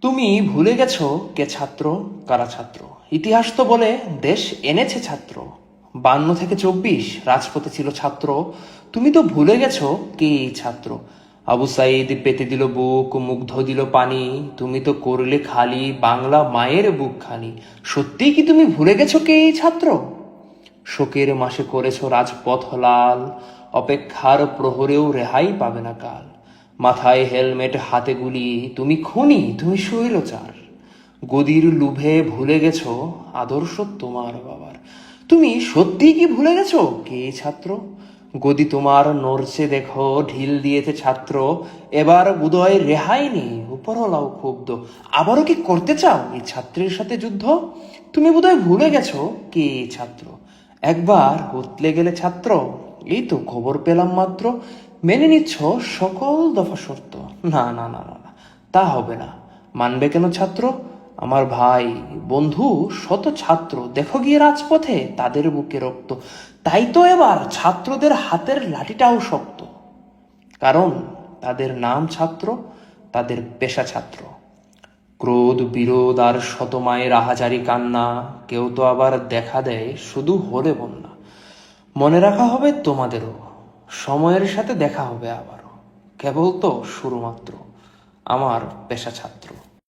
তুমি ভুলে গেছো কে ছাত্র, কারা ছাত্র। ইতিহাস তো বলে দেশ এনেছে ছাত্র। 52 থেকে 24 রাজপথে ছিল ছাত্র। তুমি তো ভুলে গেছো কে এই ছাত্র। আবু সাইদ পেতে দিল বুক, মুগ্ধ দিল পানি। তুমি তো করলে খালি বাংলা মায়ের বুক খানি। সত্যিই কি তুমি ভুলে গেছো কে এই ছাত্র। শোকের মাসে করেছো রাজপথ লাল, অপেক্ষার প্রহরেও রেহাই পাবে না কাল। মাথায় হেলমেট, হাতে গুলি, তুমি খুনি, তুমি শৈলচার। গদির লুভে ভুলে গেছো আদর্শ তোমার বাবার। তুমি সত্যিই কি ভুলে গেছো কে এই ছাত্র। গদি তোমার নড়ছে দেখো, ঢিল দিয়েছে ছাত্র। এবার বোধহয় রেহাই নেই, উপরওয়ালাও ক্ষুব্ধ। আবারও কি করতে চাও এই ছাত্রের সাথে যুদ্ধ। তুমি বোধহয় ভুলে গেছো কে এই ছাত্র। একবার উতলে গেলে ছাত্র, এই তো খবর পেলাম মাত্র, মেনে নিচ্ছ সকল দফা শর্ত। না না না না না, তা হবে না। মানবে কেন ছাত্র। আমার ভাই, বন্ধু, শত ছাত্র দেখো গিয়ে রাজপথে, তাদের বুকে রক্ত। তাই তো এবার ছাত্রদের হাতের লাঠিটাও শক্ত। কারণ তাদের নাম ছাত্র, তাদের পেশা ছাত্র। ক্রোধ, বিরোধ আর শত মায়ের আহাজারি কান্না, কেউ তো আবার দেখা দেয় শুধু হলে বন্যা। মনে রাখা হবে তোমাদেরও, সময়ের সাথে দেখা হবে আবারও। কেবল তো শুরু মাত্র, আমার পেশা ছাত্র।